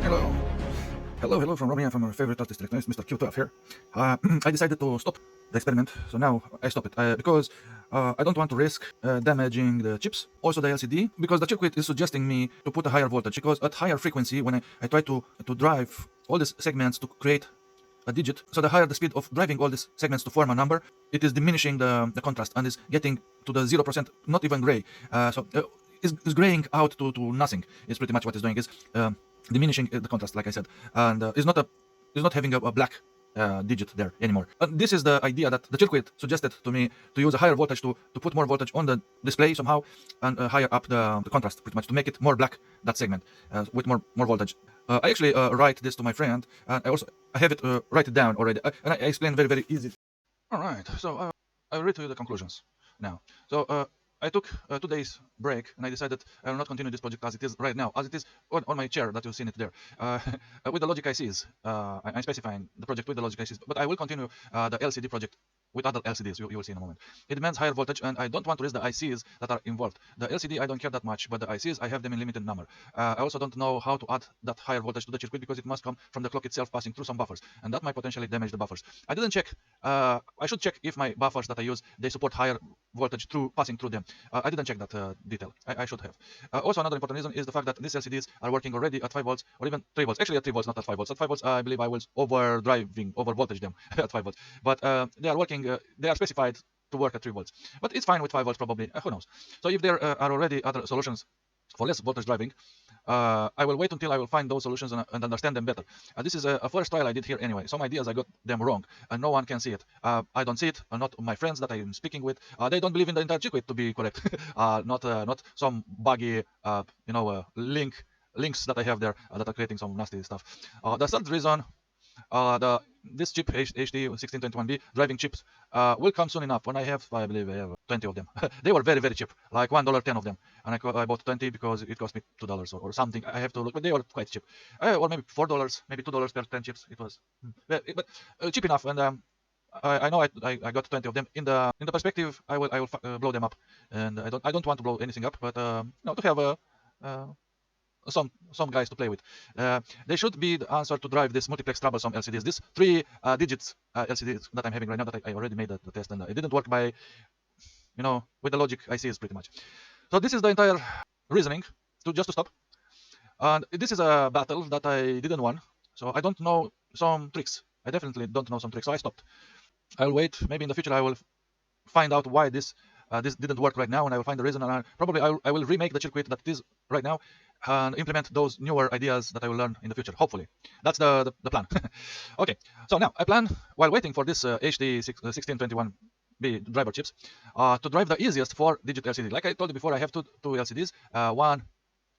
Hello. Hello from Romania, from our favorite artist electronics, Mr. Q12 here. I decided to stop the experiment, so now I stop it because I don't want to risk damaging the chips, also the LCD, because the circuit is suggesting me to put a higher voltage, because at higher frequency, when I try to drive all these segments to create a digit, so the higher the speed of driving all these segments to form a number, it is diminishing the contrast and is getting to the 0%, not even gray. Is graying out to nothing. Is pretty much what it's doing, is diminishing the contrast, like I said, and is not having a black digit there anymore. And this is the idea that the circuit suggested to me, to use a higher voltage to put more voltage on the display somehow, and higher up the contrast, pretty much, to make it more black, that segment, with more voltage. I actually write this to my friend, and I have it write it down already, and I explain very easy. All right, so I'll read to you the conclusions now. So I took 2 days break, and I decided I will not continue this project as it is right now, as it is on my chair that you've seen it there. With the logic ICs, I'm specifying the project with the logic ICs, but I will continue the LCD project with other LCDs, you will see in a moment. It demands higher voltage, and I don't want to risk the ICs that are involved. The LCD I don't care that much, but the ICs, I have them in limited number. I also don't know how to add that higher voltage to the circuit, because it must come from the clock itself passing through some buffers, and that might potentially damage the buffers. I didn't check. I should check if my buffers that I use, they support higher voltage through passing through them. I didn't check that detail. I should have. Also, another important reason is the fact that these LCDs are working already at 5 volts or even 3 volts. Actually, at 3 volts, not at 5 volts. At 5 volts, I believe I will over voltage them at 5 volts. But they are working. They are specified to work at 3 volts. But it's fine with 5 volts probably. Who knows? So if there are already other solutions for less voltage driving, I will wait until I will find those solutions and understand them better. This is a first trial I did here anyway. Some ideas I got them wrong, and no one can see it. I don't see it, not my friends that I am speaking with. They don't believe in the entire circuit to be correct. Not some buggy, links that I have there that are creating some nasty stuff. The third reason, this chip HD 1621B driving chips will come soon enough, when I believe I have 20 of them. They were very cheap, like $1 10 of them, and I bought 20 because it cost me $2 or something. I have to look, but they were quite cheap, or maybe $4, maybe $2 per 10 chips. It was, but cheap enough, and I know I got 20 of them. In the perspective, I will blow them up, and I don't want to blow anything up, but to have some guys to play with. They should be the answer to drive this multiplex troublesome LCDs. This 3 digits LCDs that I'm having right now, that I already made the test, and it didn't work by, with the logic ICs pretty much. So this is the entire reasoning just to stop. And this is a battle that I didn't win. So I don't know some tricks. I definitely don't know some tricks. So I stopped. I'll wait. Maybe in the future I will find out why this didn't work right now, and I will find the reason, and I will remake the circuit that it is right now, and implement those newer ideas that I will learn in the future. Hopefully, that's the plan. Okay, so now I plan, while waiting for this HD 1621B driver chips, to drive the easiest 4-digit LCD. Like I told you before, I have two LCDs, one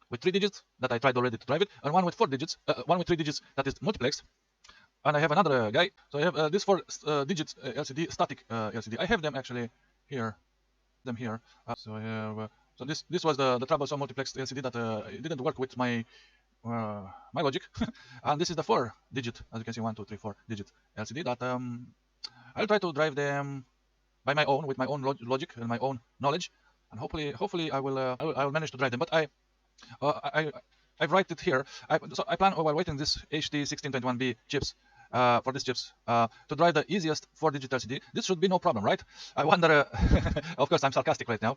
with 3 digits that I tried already to drive it, and one with 4 digits, one with 3 digits that is multiplexed. And I have another guy. So I have this 4 digits LCD, static LCD. I have them actually here. So I have. So this was the troublesome multiplex LCD that it didn't work with my logic, and this is the 4-digit, as you can see, 1, 2, 3, 4-digit LCD that I'll try to drive them by my own, with my own logic and my own knowledge, and hopefully I will manage to drive them. But I write it here. So I plan, while waiting this HD 1621B chips, for these chips, to drive the easiest 4-digit LCD. This should be no problem, right? I wonder, of course I'm sarcastic right now,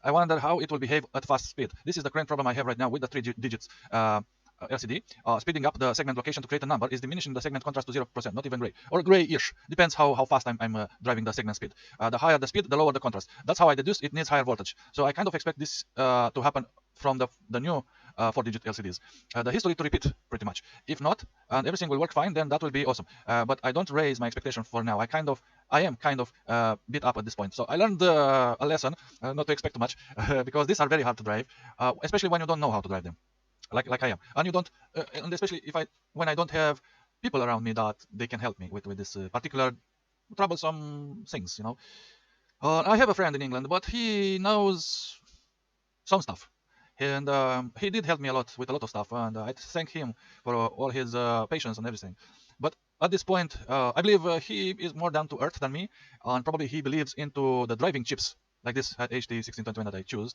I wonder how it will behave at fast speed. This is the current problem I have right now with the 3 digits LCD. Speeding up the segment location to create a number is diminishing the segment contrast to 0%, not even gray, or grayish. Depends how fast I'm driving the segment speed. The higher the speed, the lower the contrast. That's how I deduce it needs higher voltage. So I kind of expect this to happen from the new 4-digit LCDs. The history to repeat, pretty much. If not, and everything will work fine, then that will be awesome. But I don't raise my expectation for now. I am kind of beat up at this point. So I learned a lesson, not to expect too much, because these are very hard to drive, especially when you don't know how to drive them, like I am. And you don't, and especially when I don't have people around me that they can help me with this particular troublesome things. I have a friend in England, but he knows some stuff. And he did help me a lot with a lot of stuff, and I thank him for all his patience and everything. But at this point, I believe he is more down to earth than me, and probably he believes into the driving chips like this HD1621 that I choose.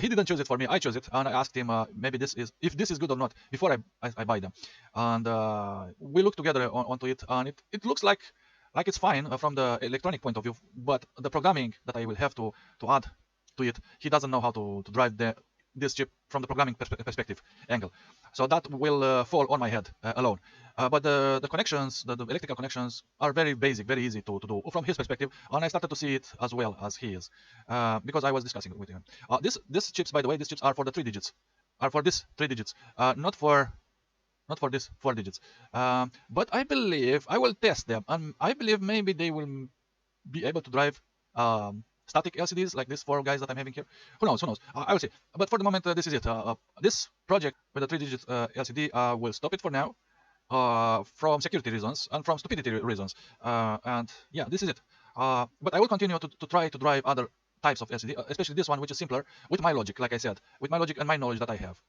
He didn't choose it for me. I chose it, and I asked him maybe this is if this is good or not before I buy them. And we looked together onto it, and it looks like it's fine from the electronic point of view. But the programming that I will have to add to it, he doesn't know how to drive this chip from the programming perspective angle. So that will fall on my head alone. But the connections, the electrical connections, are very basic, very easy to do from his perspective, and I started to see it as well as he is, because I was discussing it with him. These chips, by the way, these chips are for the 3 digits, are for this 3 digits, not for this 4 digits. But I believe I will test them, and I believe maybe they will be able to drive static LCDs like these 4 guys that I'm having here. Who knows? Who knows? I will see. But for the moment, this is it. This project with the 3-digit LCD will stop it for now, from security reasons and from stupidity reasons. And yeah, this is it. But I will continue to try to drive other types of LCD, especially this one, which is simpler, with my logic, like I said, with my logic and my knowledge that I have.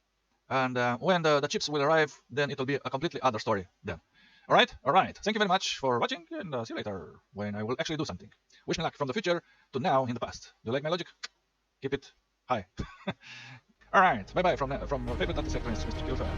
And when the chips will arrive, then it will be a completely other story then. All right, all right. Thank you very much for watching, and see you later when I will actually do something. Wish me luck from the future to now in the past. Do you like my logic? Keep it high. All right, bye bye from favorite artist, Mr. Q5.